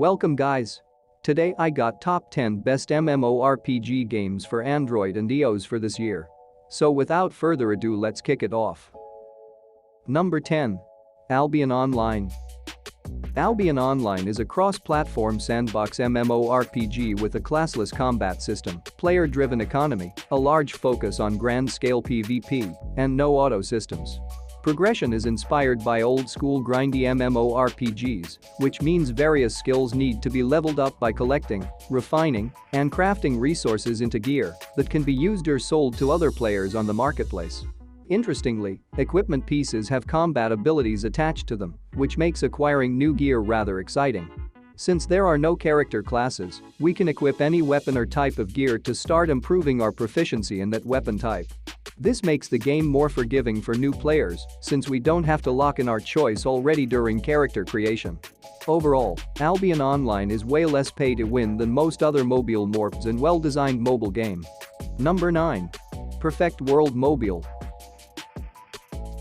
Welcome guys. Today I got top 10 best MMORPG games for Android and iOS for this year. So without further ado, let's kick it off. Number 10. Albion Online. Albion Online is a cross-platform sandbox MMORPG with a classless combat system, player-driven economy, a large focus on grand-scale PvP, and no auto systems. Progression is inspired by old-school grindy MMORPGs, which means various skills need to be leveled up by collecting, refining, and crafting resources into gear that can be used or sold to other players on the marketplace. Interestingly, equipment pieces have combat abilities attached to them, which makes acquiring new gear rather exciting. Since there are no character classes, we can equip any weapon or type of gear to start improving our proficiency in that weapon type. This makes the game more forgiving for new players, since we don't have to lock in our choice already during character creation. Overall, Albion Online is way less pay to win than most other mobile Mmorpgs and well-designed mobile game. Number 9. Perfect World Mobile.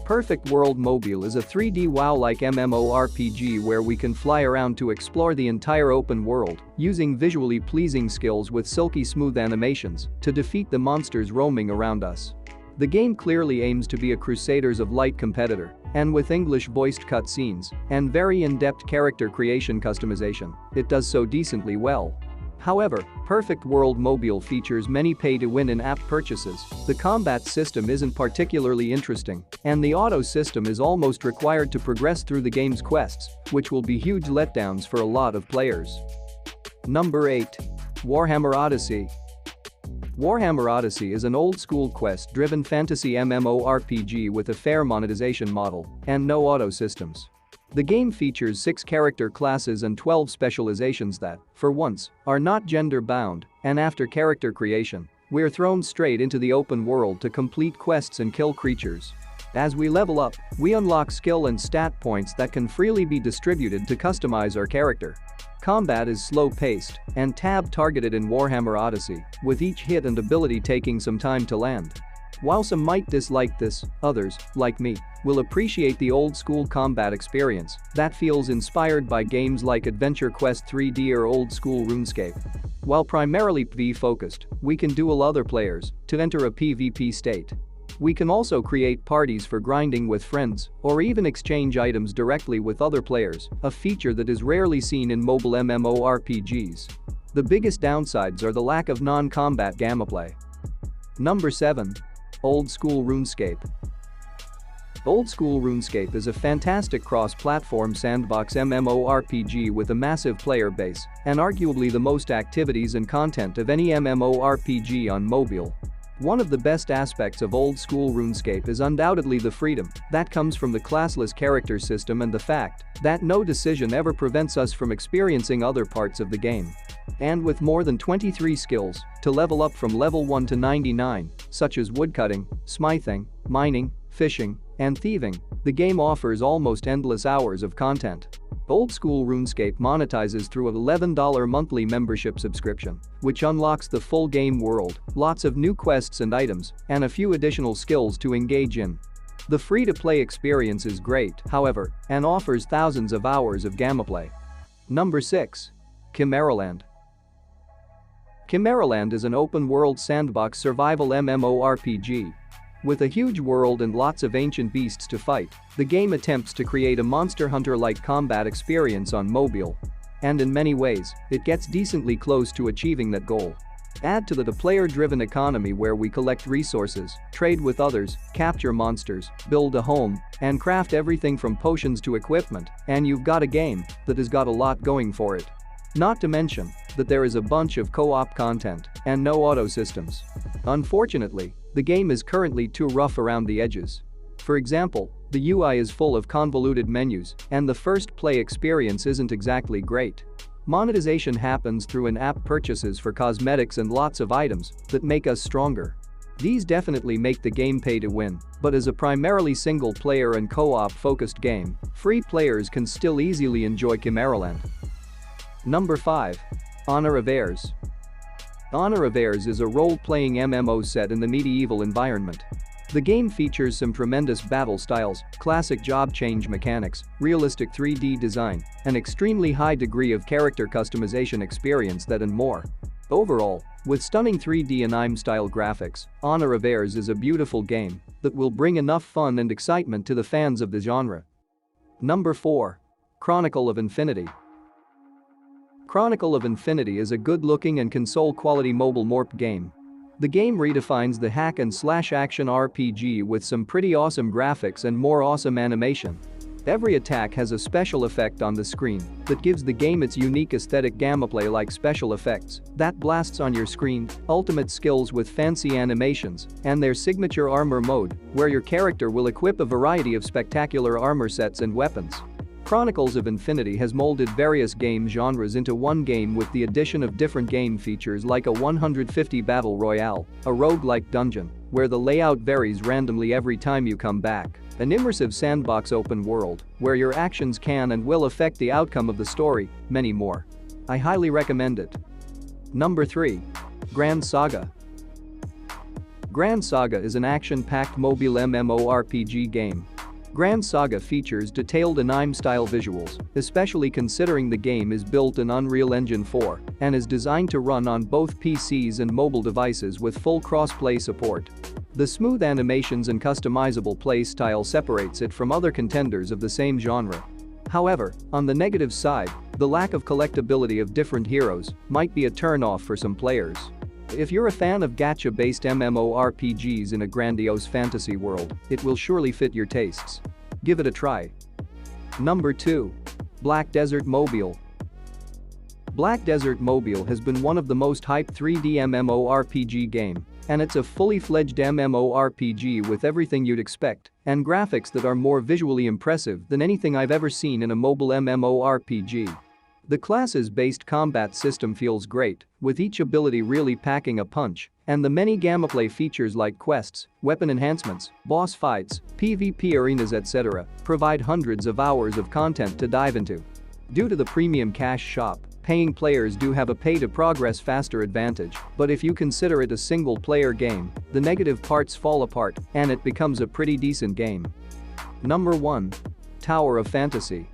Perfect World Mobile is a 3D WoW-like MMORPG where we can fly around to explore the entire open world, using visually pleasing skills with silky smooth animations to defeat the monsters roaming around us. The game clearly aims to be a Crusaders of Light competitor, and with English-voiced cutscenes and very in-depth character creation customization, it does so decently well. However, Perfect World Mobile features many pay-to-win in-app purchases, the combat system isn't particularly interesting, and the auto system is almost required to progress through the game's quests, which will be huge letdowns for a lot of players. Number 8. Warhammer Odyssey. Warhammer Odyssey is an old-school quest-driven fantasy MMORPG with a fair monetization model and no auto systems. The game features 6 character classes and 12 specializations that, for once, are not gender-bound, and after character creation, we're thrown straight into the open world to complete quests and kill creatures. As we level up, we unlock skill and stat points that can freely be distributed to customize our character. Combat is slow-paced and tab-targeted in Warhammer Odyssey, with each hit and ability taking some time to land. While some might dislike this, others, like me, will appreciate the old-school combat experience that feels inspired by games like Adventure Quest 3D or old-school RuneScape. While primarily PvE-focused, we can duel other players to enter a PvP state. We can also create parties for grinding with friends or even exchange items directly with other players, a feature that is rarely seen in mobile MMORPGs. The biggest downsides are the lack of non-combat gameplay. Number 7. Old School RuneScape. Old School RuneScape is a fantastic cross-platform sandbox MMORPG with a massive player base and arguably the most activities and content of any MMORPG on mobile. One of the best aspects of Old School RuneScape is undoubtedly the freedom that comes from the classless character system and the fact that no decision ever prevents us from experiencing other parts of the game. And with more than 23 skills to level up from level 1 to 99, such as woodcutting, smithing, mining, fishing, and thieving, the game offers almost endless hours of content. Old School RuneScape monetizes through an $11 monthly membership subscription, which unlocks the full game world, lots of new quests and items, and a few additional skills to engage in. The free-to-play experience is great, however, and offers thousands of hours of gameplay. Number 6. Chimeraland. Chimeraland is an open-world sandbox survival MMORPG. With a huge world and lots of ancient beasts to fight, the game attempts to create a Monster Hunter-like combat experience on mobile. And in many ways, it gets decently close to achieving that goal. Add to that a player-driven economy where we collect resources, trade with others, capture monsters, build a home, and craft everything from potions to equipment, and you've got a game that has got a lot going for it. Not to mention that there is a bunch of co-op content and no auto systems. Unfortunately, the game is currently too rough around the edges. For example, the UI is full of convoluted menus, and the first play experience isn't exactly great. Monetization happens through in-app purchases for cosmetics and lots of items that make us stronger. These definitely make the game pay to win, but as a primarily single-player and co-op focused game, free players can still easily enjoy Chimeraland. Number 5. Honor of Heirs. Honor of Heirs is a role-playing MMO set in the medieval environment. The game features some tremendous battle styles, classic job change mechanics, realistic 3D design, an extremely high degree of character customization experience that and more. Overall, with stunning 3D anime-style graphics, Honor of Heirs is a beautiful game that will bring enough fun and excitement to the fans of the genre. Number 4. Chronicle of Infinity. Chronicle of Infinity is a good-looking and console-quality mobile Mmorpg game. The game redefines the hack-and-slash action RPG with some pretty awesome graphics and more awesome animation. Every attack has a special effect on the screen that gives the game its unique aesthetic, gameplay like special effects that blasts on your screen, ultimate skills with fancy animations, and their signature armor mode, where your character will equip a variety of spectacular armor sets and weapons. Chronicles of Infinity has molded various game genres into one game with the addition of different game features like a 150 battle royale, a roguelike dungeon, where the layout varies randomly every time you come back, an immersive sandbox open world, where your actions can and will affect the outcome of the story, many more. I highly recommend it. Number 3. Grand Saga. Grand Saga is an action-packed mobile MMORPG game. Grand Saga features detailed anime-style visuals, especially considering the game is built in Unreal Engine 4 and is designed to run on both PCs and mobile devices with full cross-play support. The smooth animations and customizable play style separates it from other contenders of the same genre. However, on the negative side, the lack of collectability of different heroes might be a turn-off for some players. If you're a fan of gacha-based MMORPGs in a grandiose fantasy world, it will surely fit your tastes. Give it a try. Number 2. Black Desert Mobile. Black Desert Mobile has been one of the most hyped 3D MMORPG game, and it's a fully fledged MMORPG with everything you'd expect and graphics that are more visually impressive than anything I've ever seen in a mobile MMORPG. The classes-based combat system feels great, with each ability really packing a punch, and the many gameplay features like quests, weapon enhancements, boss fights, PvP arenas etc. provide hundreds of hours of content to dive into. Due to the premium cash shop, paying players do have a pay-to-progress faster advantage, but if you consider it a single-player game, the negative parts fall apart and it becomes a pretty decent game. Number 1. Tower of Fantasy.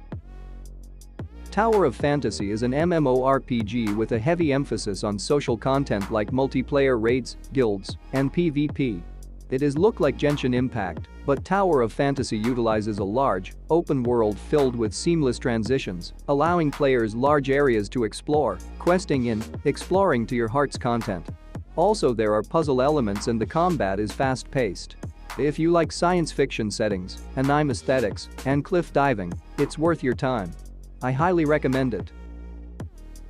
Tower of Fantasy is an MMORPG with a heavy emphasis on social content like multiplayer raids, guilds, and PvP. It is look like Genshin Impact, but Tower of Fantasy utilizes a large, open world filled with seamless transitions, allowing players large areas to explore, questing in, exploring to your heart's content. Also, there are puzzle elements and the combat is fast-paced. If you like science fiction settings, anime aesthetics, and cliff diving, it's worth your time. I highly recommend it.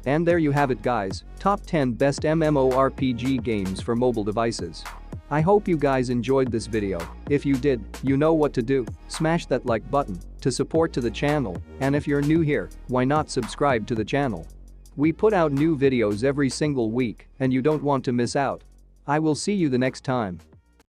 And there you have it guys, top 10 best MMORPG games for mobile devices. I hope you guys enjoyed this video. If you did, you know what to do. Smash that like button to support to the channel, and if you're new here, why not subscribe to the channel? We put out new videos every single week and you don't want to miss out. I will see you the next time.